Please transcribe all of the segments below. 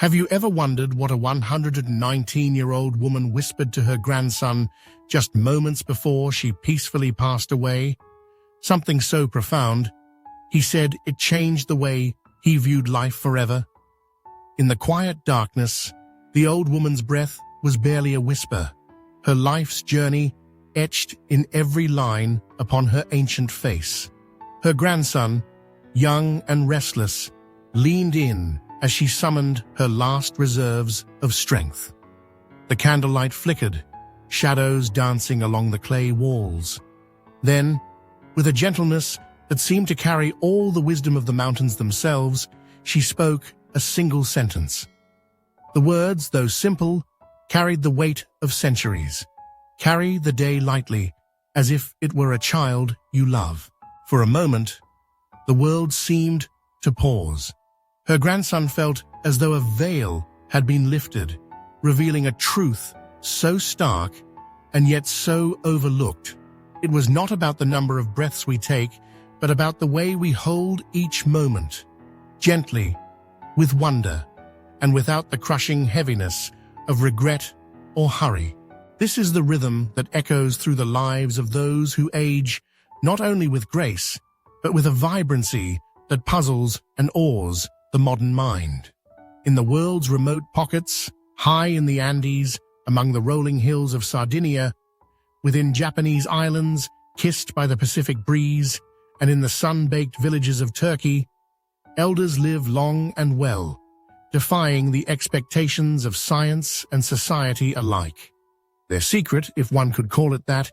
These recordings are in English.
Have you ever wondered what a 119-year-old woman whispered to her grandson just moments before she peacefully passed away? Something so profound, he said it changed the way he viewed life forever. In the quiet darkness, the old woman's breath was barely a whisper, her life's journey etched in every line upon her ancient face. Her grandson, young and restless, leaned in as she summoned her last reserves of strength. The candlelight flickered, shadows dancing along the clay walls. Then, with a gentleness that seemed to carry all the wisdom of the mountains themselves, she spoke a single sentence. The words, though simple, carried the weight of centuries. Carry the day lightly, as if it were a child you love. For a moment, the world seemed to pause. Her grandson felt as though a veil had been lifted, revealing a truth so stark and yet so overlooked. It was not about the number of breaths we take, but about the way we hold each moment, gently, with wonder, and without the crushing heaviness of regret or hurry. This is the rhythm that echoes through the lives of those who age not only with grace, but with a vibrancy that puzzles and awes the modern mind. In the world's remote pockets, high in the Andes, among the rolling hills of Sardinia, within Japanese islands kissed by the Pacific breeze, and in the sun-baked villages of Turkey, elders live long and well, defying the expectations of science and society alike. Their secret, if one could call it that,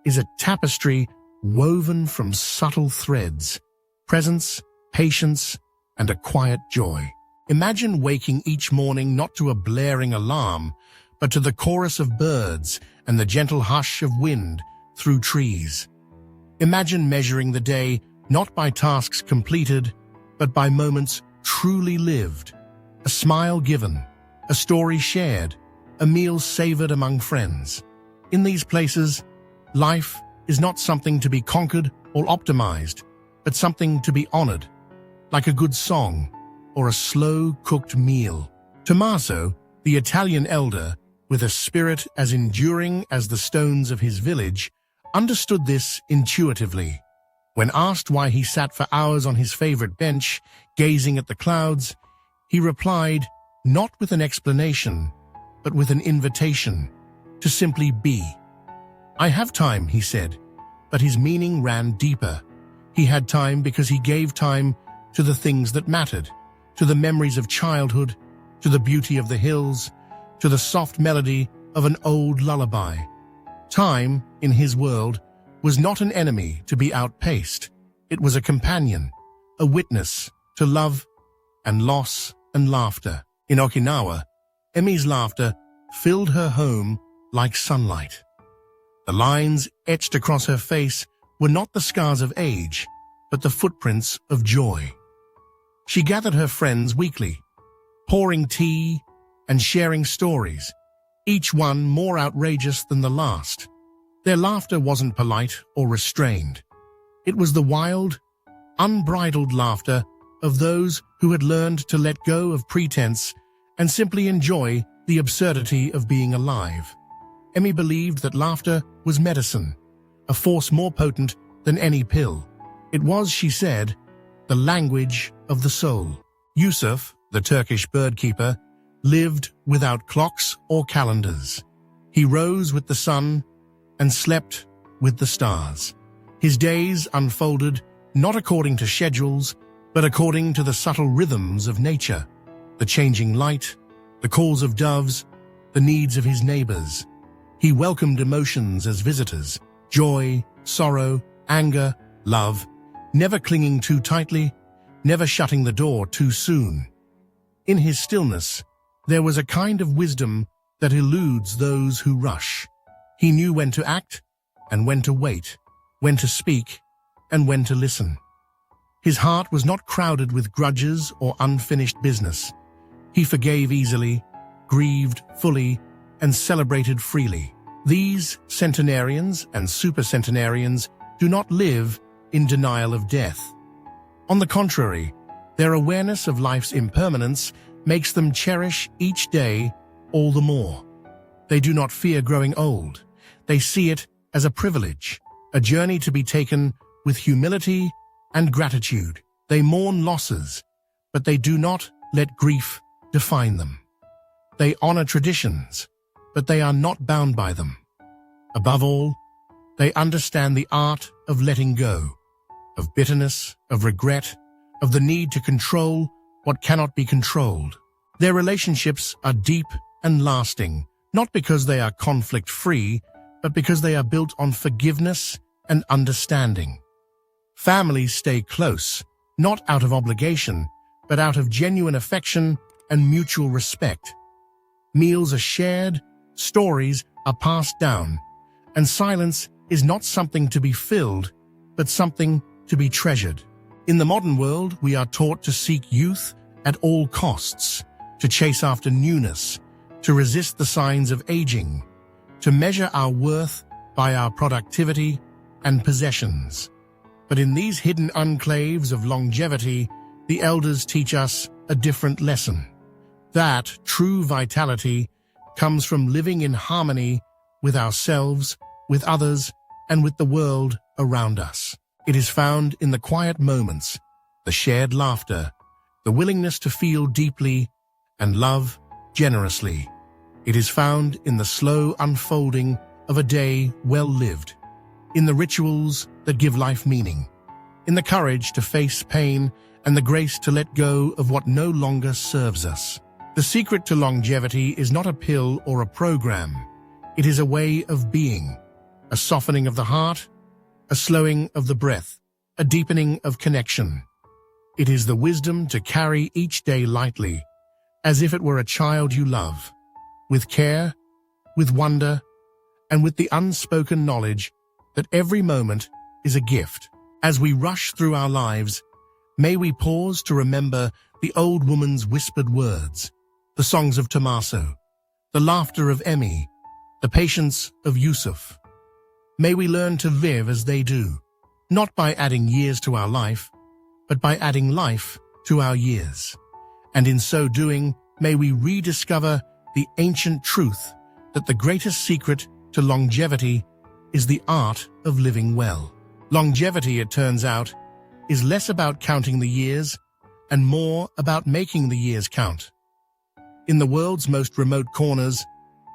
is a tapestry woven from subtle threads, presence, patience, and a quiet joy. Imagine waking each morning not to a blaring alarm, but to the chorus of birds and the gentle hush of wind through trees. Imagine measuring the day not by tasks completed, but by moments truly lived. A smile given, a story shared, a meal savored among friends. In these places, life is not something to be conquered or optimized, but something to be honored, like a good song or a slow-cooked meal. Tommaso, the Italian elder, with a spirit as enduring as the stones of his village, understood this intuitively. When asked why he sat for hours on his favorite bench, gazing at the clouds, he replied, not with an explanation, but with an invitation to simply be. I have time, he said, but his meaning ran deeper. He had time because he gave time to the things that mattered, to the memories of childhood, to the beauty of the hills, to the soft melody of an old lullaby. Time, in his world, was not an enemy to be outpaced. It was a companion, a witness to love and loss and laughter. In Okinawa, Emi's laughter filled her home like sunlight. The lines etched across her face were not the scars of age, but the footprints of joy. She gathered her friends weekly, pouring tea and sharing stories, each one more outrageous than the last. Their laughter wasn't polite or restrained. It was the wild, unbridled laughter of those who had learned to let go of pretense and simply enjoy the absurdity of being alive. Emi believed that laughter was medicine, a force more potent than any pill. It was, she said, the language of the soul. Yusuf, the Turkish birdkeeper, lived without clocks or calendars. He rose with the sun and slept with the stars. His days unfolded not according to schedules, but according to the subtle rhythms of nature, the changing light, the calls of doves, the needs of his neighbors. He welcomed emotions as visitors, joy, sorrow, anger, love, never clinging too tightly, never shutting the door too soon. In his stillness, there was a kind of wisdom that eludes those who rush. He knew when to act and when to wait, when to speak and when to listen. His heart was not crowded with grudges or unfinished business. He forgave easily, grieved fully, and celebrated freely. These centenarians and supercentenarians do not live in denial of death. On the contrary, Their awareness of life's impermanence makes them cherish each day all the more. They do not fear growing old. They see it as a privilege, a journey to be taken with humility and gratitude. They mourn losses, but they do not let grief define them. They honor traditions, but they are not bound by them. Above all, they understand the art of letting go, of bitterness, of regret, of the need to control what cannot be controlled. Their relationships are deep and lasting, not because they are conflict-free, but because they are built on forgiveness and understanding. Families stay close, not out of obligation, but out of genuine affection and mutual respect. Meals are shared, stories are passed down, and silence is not something to be filled, but something to be treasured. In the modern world, we are taught to seek youth at all costs, to chase after newness, to resist the signs of aging, to measure our worth by our productivity and possessions. But in these hidden enclaves of longevity, the elders teach us a different lesson. That true vitality comes from living in harmony with ourselves, with others, and with the world around us. It is found in the quiet moments, the shared laughter, the willingness to feel deeply and love generously. It is found in the slow unfolding of a day well lived, in the rituals that give life meaning, in the courage to face pain and the grace to let go of what no longer serves us. The secret to longevity is not a pill or a program. It is a way of being, a softening of the heart, a slowing of the breath, a deepening of connection. It is the wisdom to carry each day lightly, as if it were a child you love, with care, with wonder, and with the unspoken knowledge that every moment is a gift. As we rush through our lives, may we pause to remember the old woman's whispered words, the songs of Tommaso, the laughter of Emmy, the patience of Yusuf. May we learn to live as they do, not by adding years to our life, but by adding life to our years. And in so doing, may we rediscover the ancient truth that the greatest secret to longevity is the art of living well. Longevity, it turns out, is less about counting the years and more about making the years count. In the world's most remote corners,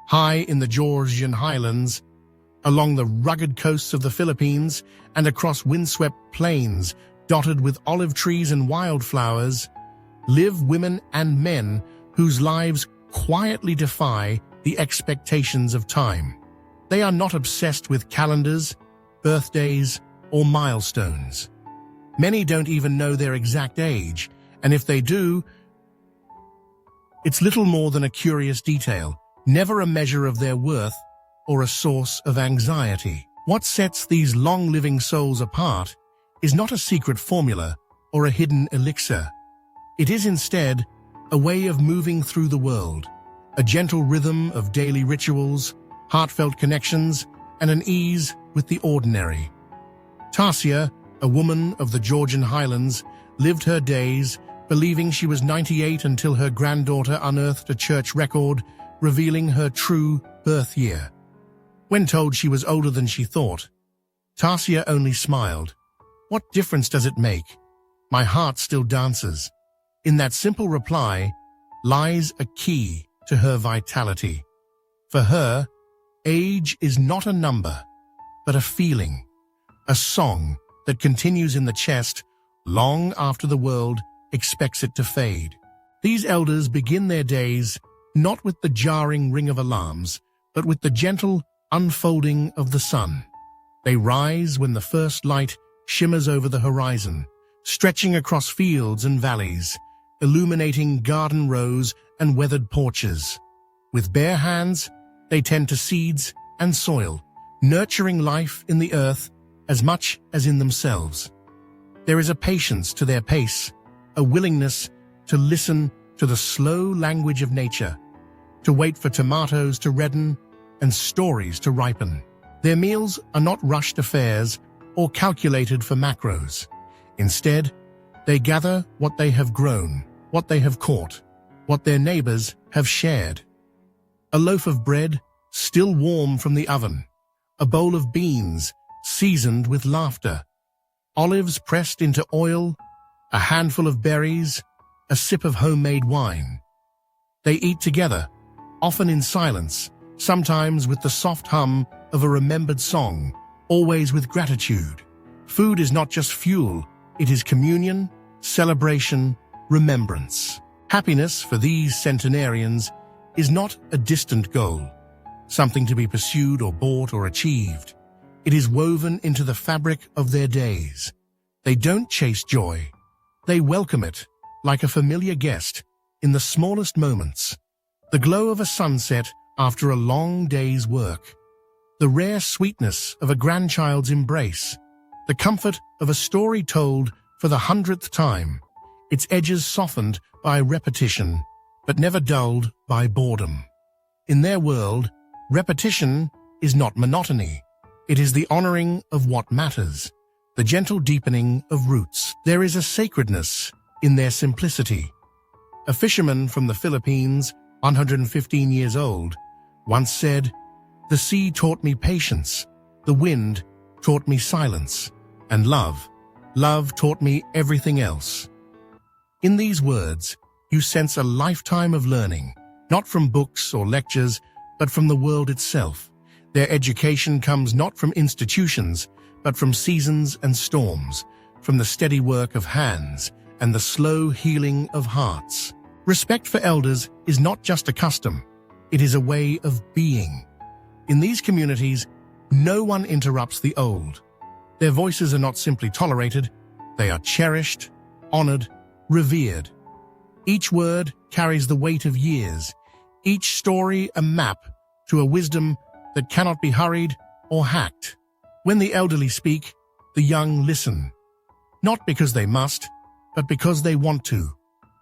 high in the Georgian highlands, along the rugged coasts of the Philippines, and across windswept plains dotted with olive trees and wildflowers, live women and men whose lives quietly defy the expectations of time. They are not obsessed with calendars, birthdays, or milestones. Many don't even know their exact age, and if they do, it's little more than a curious detail, never a measure of their worth or a source of anxiety. What sets these long-living souls apart is not a secret formula or a hidden elixir. It is instead a way of moving through the world, a gentle rhythm of daily rituals, heartfelt connections, and an ease with the ordinary. Tasia, a woman of the Georgian highlands, lived her days believing she was 98 until her granddaughter unearthed a church record revealing her true birth year. When told she was older than she thought, Tasia only smiled. "What difference does it make? My heart still dances." In that simple reply lies a key to her vitality. For her, age is not a number, but a feeling, a song that continues in the chest long after the world expects it to fade. These elders begin their days not with the jarring ring of alarms, but with the gentle unfolding of the sun. They rise when the first light shimmers over the horizon, stretching across fields and valleys, illuminating garden rows and weathered porches. With bare hands, they tend to seeds and soil, nurturing life in the earth as much as in themselves. There is a patience to their pace, a willingness to listen to the slow language of nature, to wait for tomatoes to redden and stories to ripen. Their meals are not rushed affairs or calculated for macros. Instead, They gather what they have grown, what they have caught, what their neighbors have shared. A loaf of bread, still warm from the oven. A bowl of beans, seasoned with laughter. Olives pressed into oil, a handful of berries, a sip of homemade wine. They eat together, often in silence, sometimes with the soft hum of a remembered song, always with gratitude. Food is not just fuel, it is communion, celebration, remembrance. Happiness for these centenarians is not a distant goal, something to be pursued or bought or achieved. It is woven into the fabric of their days. They don't chase joy. They welcome it, like a familiar guest, in the smallest moments. The glow of a sunset after a long day's work. The rare sweetness of a grandchild's embrace. The comfort of a story told for the 100th time. Its edges softened by repetition, but never dulled by boredom. In their world, repetition is not monotony. It is the honoring of what matters, the gentle deepening of roots. There is a sacredness in their simplicity. A fisherman from the Philippines, 115 years old, once said, "The sea taught me patience, the wind taught me silence, and love taught me everything else." In these words, you sense a lifetime of learning, not from books or lectures, but from the world itself. Their education comes not from institutions, but from seasons and storms, from the steady work of hands and the slow healing of hearts. Respect for elders is not just a custom, it is a way of being. In these communities, no one interrupts the old. Their voices are not simply tolerated, they are cherished, honored, revered. Each word carries the weight of years, each story a map to a wisdom that cannot be hurried or hacked. When the elderly speak, the young listen, not because they must, but because they want to,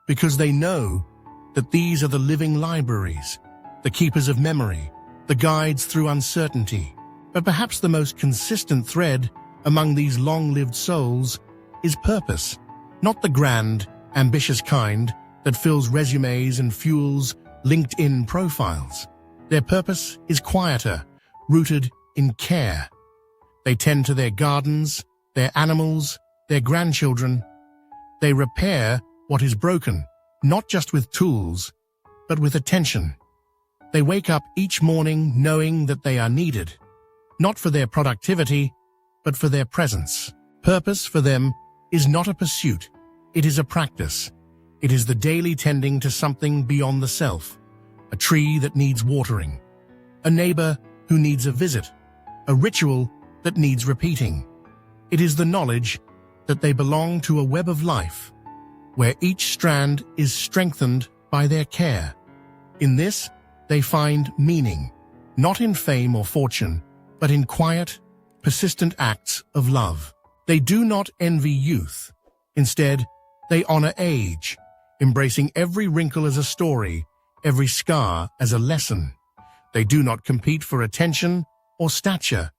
because they know that these are the living libraries, the keepers of memory, the guides through uncertainty. But perhaps the most consistent thread among these long-lived souls is purpose, not the grand, ambitious kind that fills resumes and fuels LinkedIn profiles. Their purpose is quieter, rooted in care. They tend to their gardens, their animals, their grandchildren. They repair what is broken, not just with tools, but with attention. They wake up each morning knowing that they are needed, not for their productivity, but for their presence. Purpose for them is not a pursuit, it is a practice. It is the daily tending to something beyond the self, a tree that needs watering, a neighbor who needs a visit, a ritual that needs repeating. It is the knowledge that they belong to a web of life, where each strand is strengthened by their care. In this, they find meaning, not in fame or fortune, but in quiet, persistent acts of love. They do not envy youth. Instead, they honor age, embracing every wrinkle as a story, every scar as a lesson. They do not compete for attention or stature.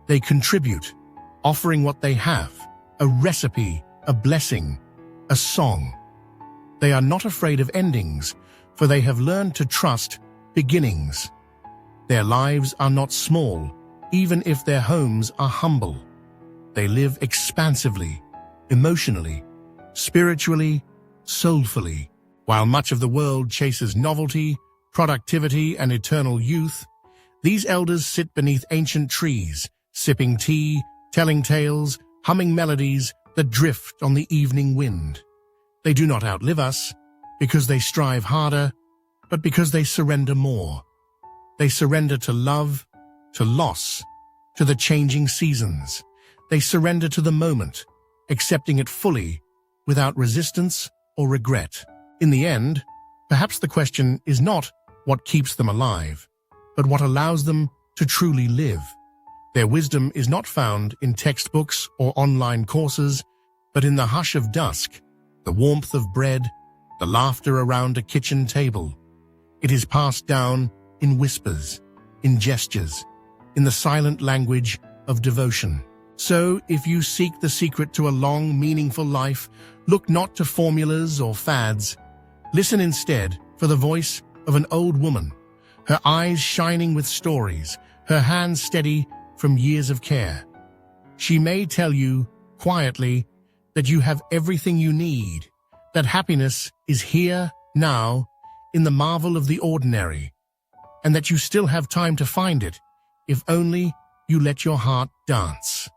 They contribute, offering what they have, a recipe, a blessing, a song. They are not afraid of endings, for they have learned to trust beginnings. Their lives are not small, even if their homes are humble. They live expansively, emotionally, spiritually, soulfully. While much of the world chases novelty, productivity, and eternal youth, these elders sit beneath ancient trees, sipping tea, telling tales, humming melodies that drift on the evening wind. They do not outlive us because they strive harder, but because they surrender more. They surrender to love, to loss, to the changing seasons. They surrender to the moment, accepting it fully, without resistance or regret. In the end, perhaps the question is not what keeps them alive, but what allows them to truly live. Their wisdom is not found in textbooks or online courses, but in the hush of dusk, the warmth of bread, the laughter around a kitchen table. It is passed down in whispers, in gestures, in the silent language of devotion. So, if you seek the secret to a long, meaningful life, Look not to formulas or fads. Listen instead for the voice of an old woman, her eyes shining with stories, her hands steady from years of care. She may tell you, quietly, that you have everything you need, that happiness is here, now, in the marvel of the ordinary, and that you still have time to find it, if only you let your heart dance.